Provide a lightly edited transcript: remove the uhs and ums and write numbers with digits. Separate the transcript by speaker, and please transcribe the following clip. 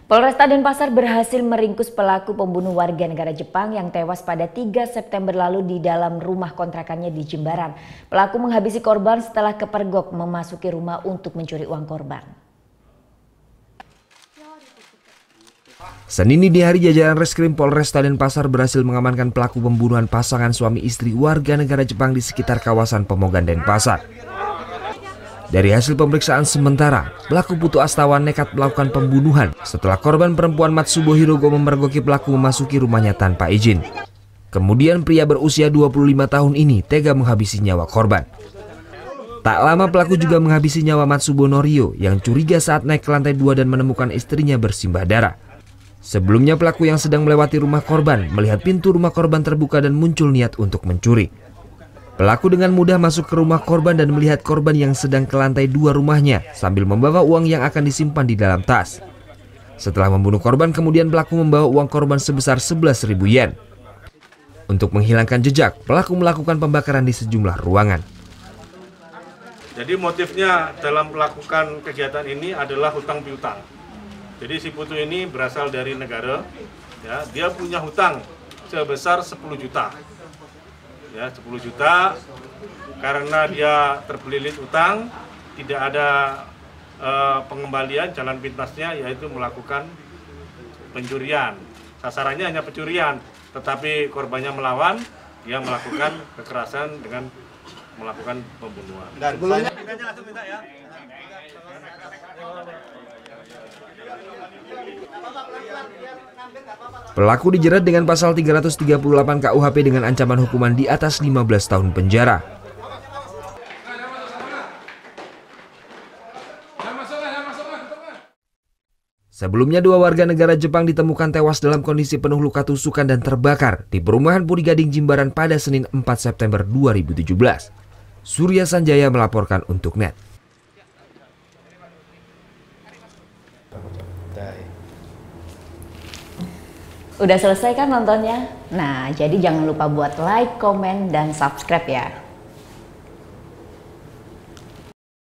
Speaker 1: Polresta Denpasar berhasil meringkus pelaku pembunuh warga negara Jepang yang tewas pada 3 September lalu di dalam rumah kontrakannya di Jimbaran. Pelaku menghabisi korban setelah kepergok memasuki rumah untuk mencuri uang korban.
Speaker 2: Senin di hari jajaran Reskrim Polresta Denpasar berhasil mengamankan pelaku pembunuhan pasangan suami istri warga negara Jepang di sekitar kawasan Pemogan Denpasar. Dari hasil pemeriksaan sementara, pelaku Putu Astawan nekat melakukan pembunuhan setelah korban perempuan Matsubo Hirogo memergoki pelaku memasuki rumahnya tanpa izin. Kemudian pria berusia 25 tahun ini tega menghabisi nyawa korban. Tak lama pelaku juga menghabisi nyawa Matsubo Norio yang curiga saat naik ke lantai 2 dan menemukan istrinya bersimbah darah. Sebelumnya pelaku yang sedang melewati rumah korban melihat pintu rumah korban terbuka dan muncul niat untuk mencuri. Pelaku dengan mudah masuk ke rumah korban dan melihat korban yang sedang ke lantai 2 rumahnya sambil membawa uang yang akan disimpan di dalam tas. Setelah membunuh korban, kemudian pelaku membawa uang korban sebesar 11.000 yen. Untuk menghilangkan jejak, pelaku melakukan pembakaran di sejumlah ruangan.
Speaker 3: Jadi motifnya dalam melakukan kegiatan ini adalah hutang piutang. Jadi si Putu ini berasal dari negara, ya, dia punya hutang sebesar 10 juta. Ya, 10 juta karena dia terpelilit utang, tidak ada pengembalian, jalan pintasnya yaitu melakukan pencurian. Sasarannya hanya pencurian, tetapi korbannya melawan, dia melakukan kekerasan dengan melakukan pembunuhan. Dan langsung minta ya.
Speaker 2: Pelaku dijerat dengan pasal 338 KUHP dengan ancaman hukuman di atas 15 tahun penjara. Sebelumnya 2 warga negara Jepang ditemukan tewas dalam kondisi penuh luka tusukan dan terbakar di perumahan Puri Gading Jimbaran pada Senin 4 September 2017. Surya Sanjaya melaporkan untuk NET.
Speaker 1: Udah selesai kan nontonnya? Nah, jadi jangan lupa buat like, komen, dan subscribe ya.